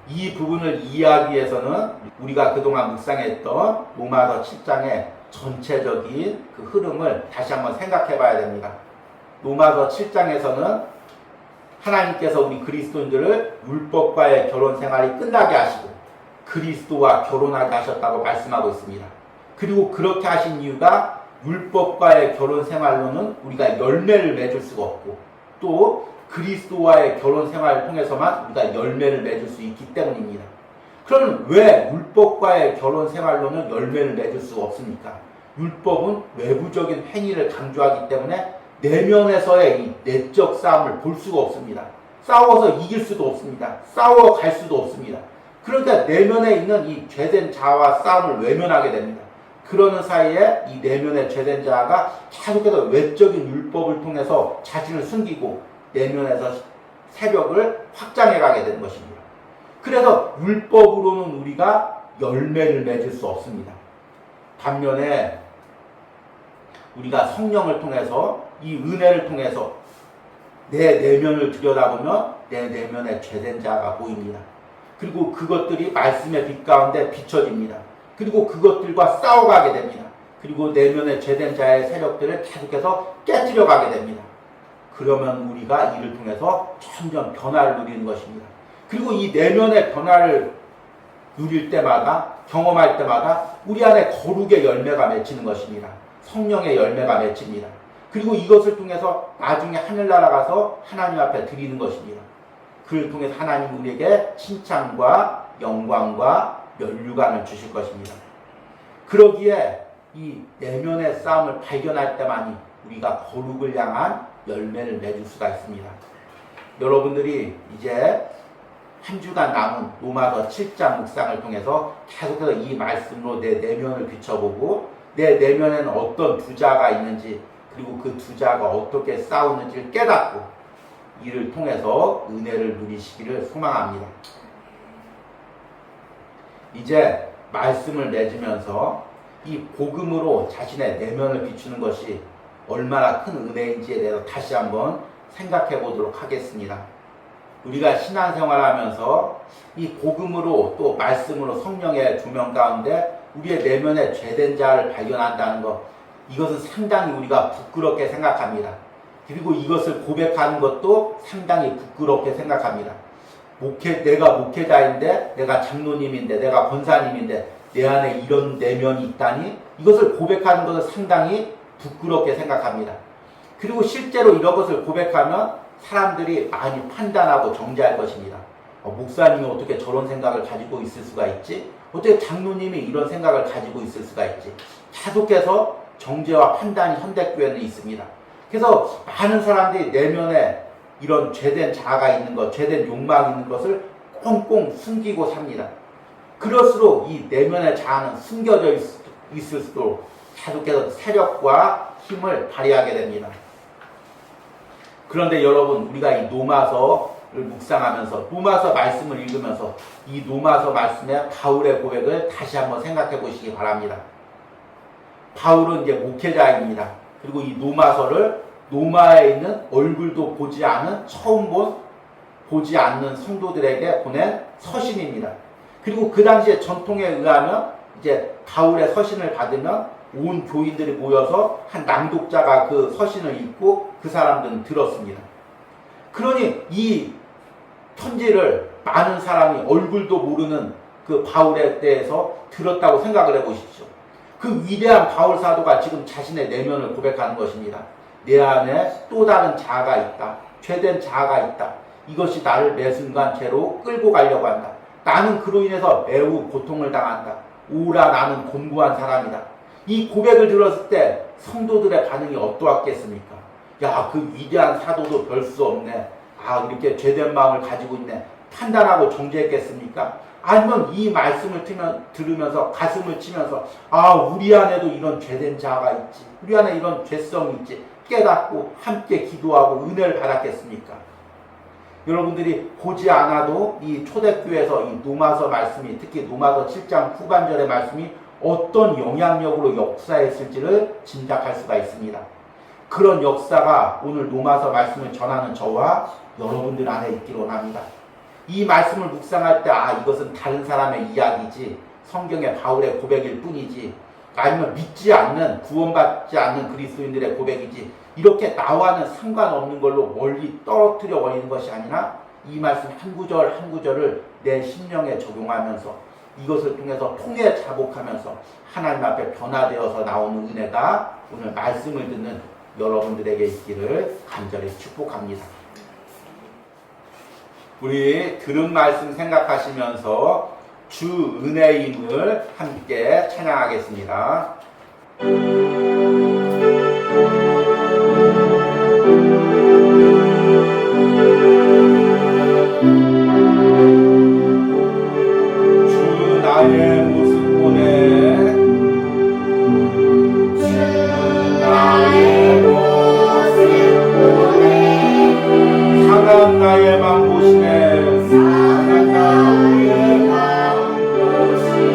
이 부분을 이해하기 위해서는 우리가 그동안 묵상했던 로마서 7장의 전체적인 그 흐름을 다시 한번 생각해 봐야 됩니다. 로마서 7장에서는 하나님께서 우리 그리스도인들을 율법과의 결혼 생활이 끝나게 하시고 그리스도와 결혼하게 하셨다고 말씀하고 있습니다. 그리고 그렇게 하신 이유가 율법과의 결혼 생활로는 우리가 열매를 맺을 수가 없고 또 그리스도와의 결혼 생활을 통해서만 우리가 열매를 맺을 수 있기 때문입니다. 그럼 왜 율법과의 결혼 생활로는 열매를 맺을 수가 없습니까? 율법은 외부적인 행위를 강조하기 때문에 내면에서의 이 내적 싸움을 볼 수가 없습니다. 싸워서 이길 수도 없습니다. 싸워갈 수도 없습니다. 그러니까 내면에 있는 이 죄된 자아와 싸움을 외면하게 됩니다. 그러는 사이에 이 내면의 죄된 자아가 계속해서 외적인 율법을 통해서 자신을 숨기고 내면에서 세력을 확장해가게 되는 것입니다. 그래서 율법으로는 우리가 열매를 맺을 수 없습니다. 반면에 우리가 성령을 통해서 이 은혜를 통해서 내 내면을 들여다보면 내 내면의 죄된 자가 보입니다. 그리고 그것들이 말씀의 빛 가운데 비춰집니다. 그리고 그것들과 싸워가게 됩니다. 그리고 내면의 죄된 자의 세력들을 계속해서 깨뜨려 가게 됩니다. 그러면 우리가 이를 통해서 점점 변화를 누리는 것입니다. 그리고 이 내면의 변화를 누릴 때마다, 경험할 때마다 우리 안에 거룩의 열매가 맺히는 것입니다. 성령의 열매가 맺힙니다. 그리고 이것을 통해서 나중에 하늘나라 가서 하나님 앞에 드리는 것입니다. 그를 통해서 하나님 우리에게 칭찬과 영광과 면류관을 주실 것입니다. 그러기에 이 내면의 싸움을 발견할 때만이 우리가 거룩을 향한 열매를 맺을 수가 있습니다. 여러분들이 이제 한 주간 남은 로마서 7장 묵상을 통해서 계속해서 이 말씀으로 내 내면을 비춰보고 내 내면에는 어떤 두자가 있는지 그리고 그 두자가 어떻게 싸우는지를 깨닫고 이를 통해서 은혜를 누리시기를 소망합니다. 이제 말씀을 맺으면서 이 복음으로 자신의 내면을 비추는 것이 얼마나 큰 은혜인지에 대해서 다시 한번 생각해 보도록 하겠습니다. 우리가 신앙생활하면서 이 복음으로 또 말씀으로 성령의 조명 가운데 우리의 내면의 죄된 자를 발견한다는 것, 이것은 상당히 우리가 부끄럽게 생각합니다. 그리고 이것을 고백하는 것도 상당히 부끄럽게 생각합니다. 내가 목회자인데, 내가 장로님인데, 내가 권사님인데 내 안에 이런 내면이 있다니, 이것을 고백하는 것은 상당히 부끄럽게 생각합니다. 그리고 실제로 이런 것을 고백하면 사람들이 많이 판단하고 정죄할 것입니다. 목사님이 어떻게 저런 생각을 가지고 있을 수가 있지? 어떻게 장로님이 이런 생각을 가지고 있을 수가 있지? 계속해서 정죄와 판단이 현대교회는 있습니다. 그래서 많은 사람들이 내면에 이런 죄된 자아가 있는 것, 죄된 욕망이 있는 것을 꽁꽁 숨기고 삽니다. 그럴수록 이 내면의 자아는 숨겨져 있을수록 계속해서 세력과 힘을 발휘하게 됩니다. 그런데 여러분, 우리가 이 로마서를 묵상하면서, 로마서 말씀을 읽으면서 이 로마서 말씀의 바울의 고백을 다시 한번 생각해 보시기 바랍니다. 바울은 이제 목회자입니다. 그리고 이 로마서를 로마에 있는 얼굴도 보지 않은, 처음 보지 않는 성도들에게 보낸 서신입니다. 그리고 그 당시에 전통에 의하면 이제 바울의 서신을 받으면 온 교인들이 모여서 한 낭독자가 그 서신을 읽고 그 사람들은 들었습니다. 그러니 이 편지를 많은 사람이 얼굴도 모르는 그 바울에 대해서 들었다고 생각을 해보십시오. 그 위대한 바울 사도가 지금 자신의 내면을 고백하는 것입니다. 내 안에 또 다른 자아가 있다. 죄된 자아가 있다. 이것이 나를 매 순간 죄로 끌고 가려고 한다. 나는 그로 인해서 매우 고통을 당한다. 오라, 나는 곤고한 사람이다. 이 고백을 들었을 때 성도들의 반응이 어떠했겠습니까? 야, 그 위대한 사도도 별 수 없네. 아, 이렇게 죄된 마음을 가지고 있네. 판단하고 정죄했겠습니까? 아니면 이 말씀을 들으면서 가슴을 치면서, 아, 우리 안에도 이런 죄된 자아가 있지. 우리 안에 이런 죄성이 있지. 깨닫고 함께 기도하고 은혜를 받았겠습니까? 여러분들이 보지 않아도 이 초대교회에서 이 로마서 말씀이, 특히 로마서 7장 후반절의 말씀이 어떤 영향력으로 역사했을지를 짐작할 수가 있습니다. 그런 역사가 오늘 로마서 말씀을 전하는 저와 여러분들 안에 있기를 원합니다. 이 말씀을 묵상할 때, 아, 이것은 다른 사람의 이야기지, 성경의 바울의 고백일 뿐이지, 아니면 믿지 않는, 구원받지 않는 그리스도인들의 고백이지, 이렇게 나와는 상관없는 걸로 멀리 떨어뜨려 버리는 것이 아니라 이 말씀 한 구절 한 구절을 내 심령에 적용하면서 이것을 통해서 통해 자복하면서 하나님 앞에 변화되어서 나오는 은혜가 오늘 말씀을 듣는 여러분들에게 있기를 간절히 축복합니다. 우리 들은 말씀 생각하시면서 주 은혜임을 함께 찬양하겠습니다. 주 나의 모습 보네, 주 나의 모습 보네, 상한 나의 맘 보시네, 상한 나의 맘 보시네,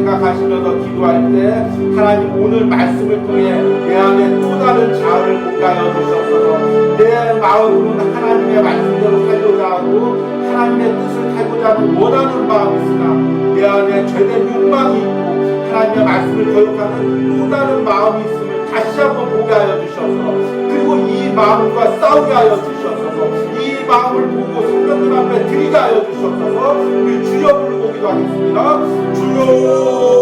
생각하시면서 기도할 때 하나님 오늘 말씀을 통해 내 안에 또 다른 자아를 보게 하여 주셨어서 내 마음은 하나님의 말씀대로 살고자 하고 하나님의 뜻을 살고자 하는 원하는 마음이 있으나 내 안에 죄된 욕망이 있고 하나님의 말씀을 거역하는 또 다른 마음이 있음을 다시 한번 보게 하여 주셔서 그리고 이 마음과 싸우게 하여 주셔서 이 마음을 보고 성령님 앞에 드리게 하여 주셔서 우리 주여 부르고 기도하겠습니다. 주여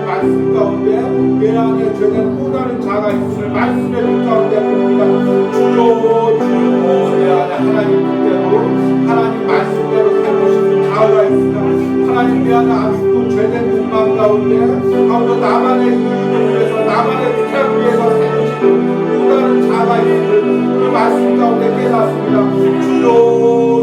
말씀 가운데 내 안에 죄된 또 다른 자가 있음을 말씀의 문 가운데 봅니다. 주여 내 안에 하나님 뜻대로 하나님 말씀대로 살고 싶은 자가 있으나 하나님 내 안에 아직도 죄된 욕망 가운데 나만의 이익을 위해서 나만의 특혜를 위해서 살고 싶은 또 다른 자가 있음을 이 말씀 가운데 깨닫습니다. 주여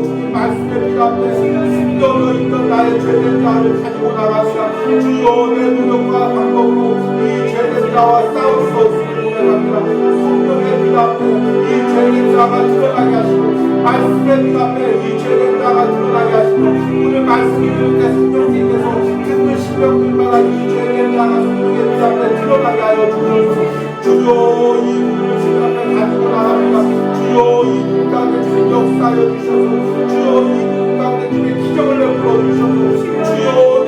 주님 말씀의 길 앞에 숨겨져 있던 나의 죄된 자를 가지고 나가시라. 주여 내 노력과 방법으로 이 죄된 자와 싸울 수 없음을 고백합니다. 성령의 길 앞에 이 죄된 자가 드러나게 하시고 말씀의 길 앞에 이 죄된 자가 드러나게 하시고 오늘 말씀이 들을 때 성령님께서 큰 신명들마다 이 죄된 자가 성령의 길 앞에 드러나게 하여 주옵소서. 주여 이 문을 주님 앞에 가지고 나갑니다. 주여 이 문 가운데 주님 역사하여 주셔서 주여 이 문 가운데 주님의 기적을 베풀어 주셔서 주여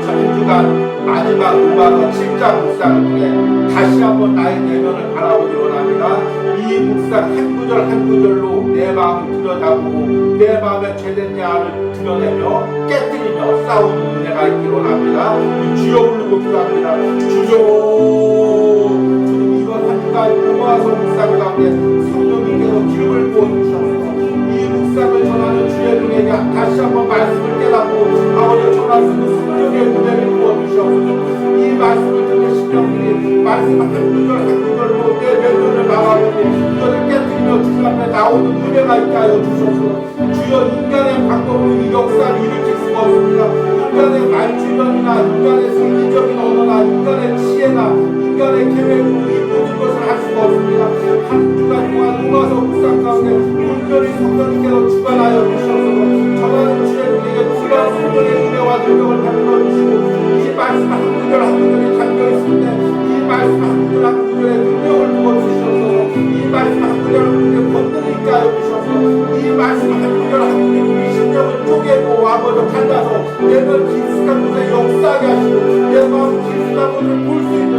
한 주간 마지막 로마서 7장 묵상을 통해 다시 한번 나의 내면을 바라보기 원합니다. 이 묵상 한 구절 한 구절로 내 마음을 들여다보고 내 마음의 죄된 자를 드러내며 깨뜨리며 싸우는 은혜가 있기를 원합니다. 주여 부르고 기도합니다. 주여, 주님 이번 한 주간 로마서 묵상 가운데 성령님께서 기름을 부어주셔서 이 묵상을 전하는 주의 종에게 다시 한번 말씀을 깨닫고 아버지 전할 수 있는 성령의 은혜를 부어주셔서 이 말씀을 듣는 신령들이 말씀 한 구절 한 구절로 내 내면을 막아보고 이것을 깨뜨리며 주님 앞에 나오는 은혜가 있게 하여 주셔서 주여 인간의 방법으로 이 역사를 일으킬 수가 없습니다. 인간의 말주변이나 인간의 생리적인 언어나 인간의 지혜나 인간의 계획으로 이 모든 것을 할 수가 없습니다. 한 주간 동안 로마서 묵상 가운데 온전히 성령님께서 주관하여 주셔서 전하는 주의 종에게 놀라운 성령의 은혜와 능력을 베풀어 주시고 이 말씀 한 구절 한 구절이 담겨있을 때 이 말씀 한 구절 한 구절에 능력을 부어주셔서 이 말씀 한 구절 한 구절에 권능을 있게 하여 주셔서 이 말씀 한 구절 한 구절에 우리 심령을 쪼개고 아버지 갈라서 내면 깊숙한 곳에 역사하게 하시고 내 마음 깊숙한 곳을 볼 수 있는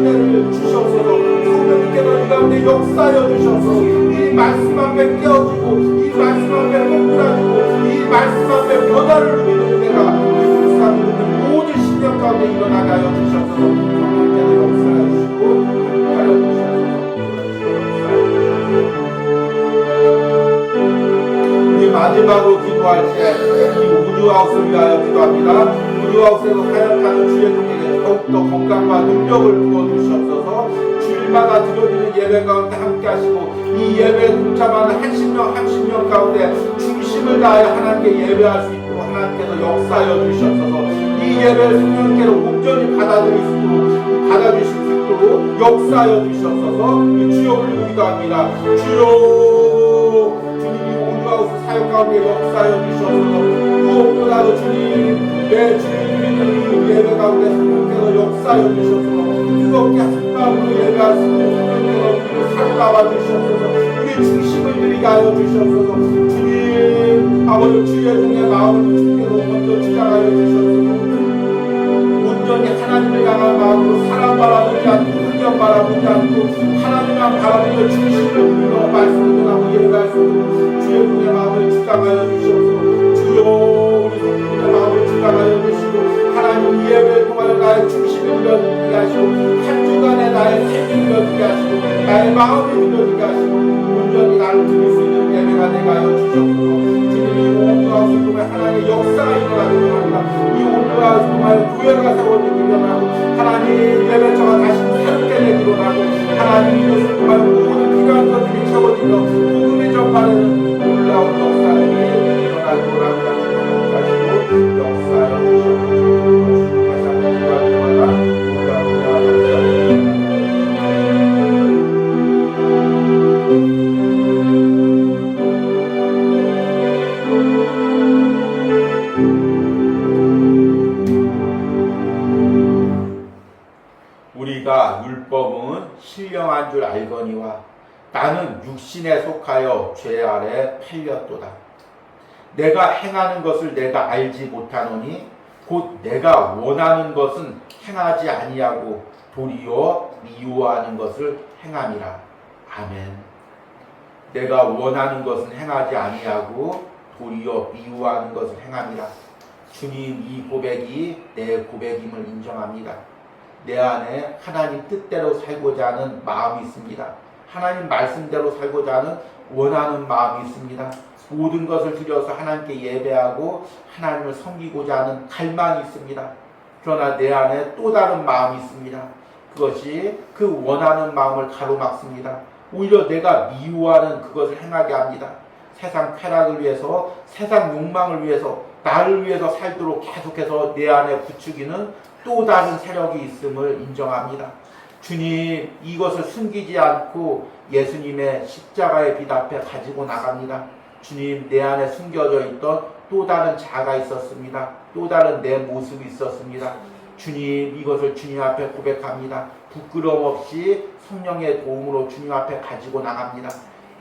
은혜를 주셔서 성령님께서 이 가운데 역사하여 주셔서 이 말씀 앞에 깨어지고 이 말씀 앞에 꼬꾸라지고 이 말씀 앞에 변화를 누리는 은혜가 이 묵상을 듣는 모든 심령 가운데 일어나게 하여 주셔서 성령님께서 역사하여 주시고 하여 주셔서 우리 마지막으로 기도할 때 이 우주하우스를 위하여 기도합니다. 우주하우스에서 사역하는 주의 종에게 더욱더 건강과 능력을 부어주시옵소서. 주일마다 드려지는 예배 가운데 함께 하시고 이 예배에 동참하는 한 심령 가운데 중심을 다하여 하나님께 예배할 수 있도록 하나님께서 역사하여 주시옵소서. 이 예배를 성령께로 온전히 받아주실 수 있도록 역사하여 주시옵소서. 주여 부르고 기도합니다. 주여, 주님이 우주하우스 사역 가운데 역사하여 주시옵소서. 무엇보다도 주님, 내 주님 믿는 이 예배 가운데 성령께서 역사하여 주시옵소서. 뜨겁게 한 마음으로 예배할 수 있는 성령께서 우리를 사로나와 주시옵소서. 우리 중심을 드리게 하여 주시옵소서. 주님, 아버지 주의 종의 마음을 주께서 먼저 지향하여 주시옵소서. 온전히 하나님을 향한 마음으로 사람 바라보지 않고 환경 바라보지 않고 하나님만 바라보며 중심을 두며 말씀을 전하고 예배할 수 있는 주의 종의 마음을 지향하여 주시옵소서. 주여, 우리 성도의 마음을 지향하여 주시고 하나님 예배를 통하여 나의 중심을 들려주게 하시고 한 주간에 나의 생을 들려주게 하시고 나의 마음을 들려주게 하시고 온전히 나를 드릴 수 있는 예배가 되게 하여 주시옵소서. 주님이 온유하우스 통해 하나님의 역사가 일어나기를 원합니다. 이 온유하우스 통하여 교회가 세워지기를 원하고 하나님 예배처가 다시 새롭게 되기를 원하고 하나님 이것을 통하여 모든 필요한 것들이 채워지며 복음이 전파되는 놀라운 역사가 일어나기를 원합니다. 주님을 역사하여 주시옵소서. 다시 한번 기도하기를 우리가 율법은 신령한 줄 알거니와 나는 육신에 속하여 죄 아래 팔렸도다. 내가 행하는 것을 내가 알지 못하노니 곧 내가 원하는 것은 행하지 아니하고 도리어 미워하는 것을 행함이라. 아멘. 내가 원하는 것은 행하지 아니하고 도리어 미워하는 것을 행함이라. 주님, 이 고백이 내 고백임을 인정합니다. 내 안에 하나님 뜻대로 살고자 하는 마음이 있습니다. 하나님 말씀대로 살고자 하는 원하는 마음이 있습니다. 모든 것을 들여서 하나님께 예배하고 하나님을 섬기고자 하는 갈망이 있습니다. 그러나 내 안에 또 다른 마음이 있습니다. 그것이 그 원하는 마음을 가로막습니다. 오히려 내가 미워하는 그것을 행하게 합니다. 세상 쾌락을 위해서, 세상 욕망을 위해서, 나를 위해서 살도록 계속해서 내 안에 부추기는 또 다른 세력이 있음을 인정합니다. 주님, 이것을 숨기지 않고 예수님의 십자가의 빛 앞에 가지고 나갑니다. 주님, 내 안에 숨겨져 있던 또 다른 자아가 있었습니다. 또 다른 내 모습이 있었습니다. 주님, 이것을 주님 앞에 고백합니다. 부끄러움 없이 성령의 도움으로 주님 앞에 가지고 나갑니다.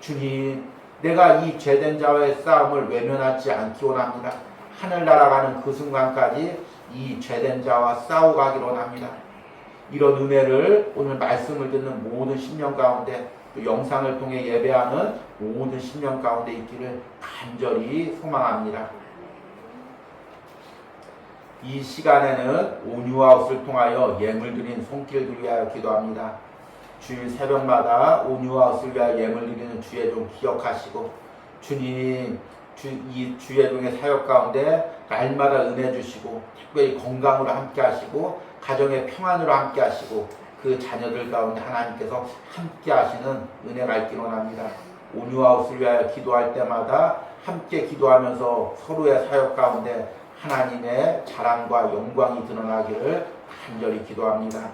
주님, 내가 이 죄된 자와의 싸움을 외면하지 않기 원합니다. 하늘나라 가는 그 순간까지 이 죄된 자와 싸워가기로 합니다. 이런 은혜를 오늘 말씀을 듣는 모든 심령 가운데 또 영상을 통해 예배하는 모든 심령 가운데 있기를 간절히 소망합니다. 이 시간에는 온유아웃을 통하여 예물 드린 손길을 위하여 기도합니다. 주일 새벽마다 온유아웃을 위하여 예물 드리는 주의 종 기억하시고 주님 이 주의 종의 사역 가운데 날마다 은혜 주시고 특별히 건강으로 함께 하시고 가정의 평안으로 함께 하시고 그 자녀들 가운데 하나님께서 함께 하시는 은혜가 있기를 원합니다. 온유아웃을 위하여 기도할 때마다 함께 기도하면서 서로의 사역 가운데 하나님의 자랑과 영광이 드러나기를 간절히 기도합니다.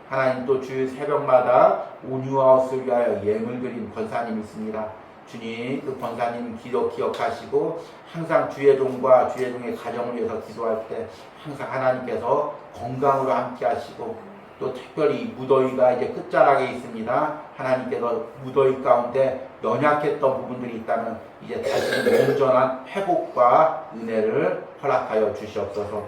하나님 또 주일 새벽마다 온유아웃을 위하여 예물 드린 권사님이 있습니다. 주님 그 권사님 기억하시고 항상 주의 종과 주의 종의 가정을 위해서 기도할 때 항상 하나님께서 건강으로 함께 하시고 또 특별히 무더위가 이제 끝자락에 있습니다. 하나님께서 무더위 가운데 연약했던 부분들이 있다면 이제 다시 온전한 회복과 은혜를 허락하여 주시옵소서.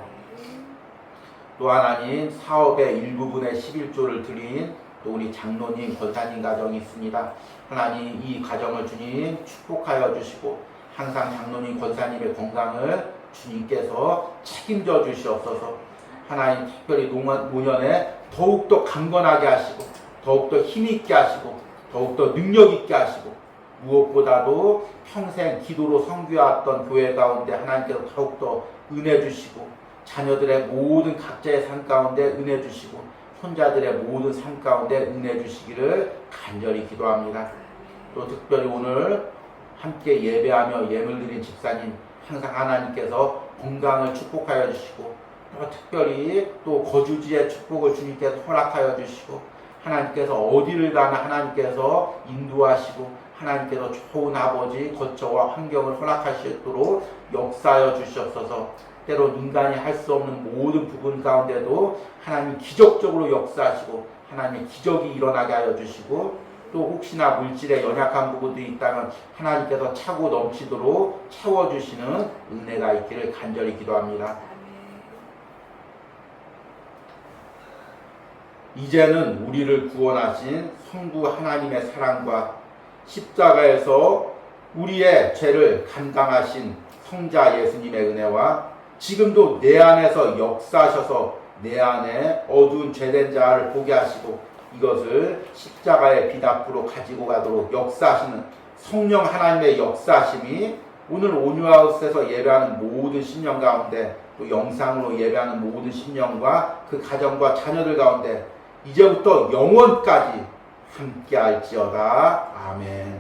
또 하나님 사업의 일부분의 11조를 드린 또 우리 장로님 권사님 가정이 있습니다. 하나님 이 가정을 주님 축복하여 주시고 항상 장로님 권사님의 건강을 주님께서 책임져 주시옵소서. 하나님 특별히 노년에 더욱더 강건하게 하시고 더욱더 힘있게 하시고 더욱더 능력있게 하시고 무엇보다도 평생 기도로 섬겨왔던 교회 가운데 하나님께서 더욱더 은혜 주시고 자녀들의 모든 각자의 삶 가운데 은혜 주시고 손자들의 모든 삶 가운데 은혜 주시기를 간절히 기도합니다. 또 특별히 오늘 함께 예배하며 예물 드린 집사님 항상 하나님께서 건강을 축복하여 주시고 또 특별히 또 거주지의 축복을 주님께서 허락하여 주시고 하나님께서 어디를 가나 하나님께서 인도하시고 하나님께서 좋은 아버지 거처와 환경을 허락하시도록 역사하여 주시옵소서. 때론 인간이 할 수 없는 모든 부분 가운데도 하나님 기적적으로 역사하시고 하나님의 기적이 일어나게 하여 주시고 또 혹시나 물질에 연약한 부분들이 있다면 하나님께서 차고 넘치도록 채워주시는 은혜가 있기를 간절히 기도합니다. 이제는 우리를 구원하신 성부 하나님의 사랑과 십자가에서 우리의 죄를 감당하신 성자 예수님의 은혜와 지금도 내 안에서 역사하셔서 내 안에 어두운 죄된 자를 보게 하시고 이것을 십자가의 빛 앞으로 가지고 가도록 역사하시는 성령 하나님의 역사하심이 오늘 온유하우스에서 예배하는 모든 심령 가운데 또 영상으로 예배하는 모든 심령과 그 가정과 자녀들 가운데 이제부터 영원까지 함께 할지어다. 아멘.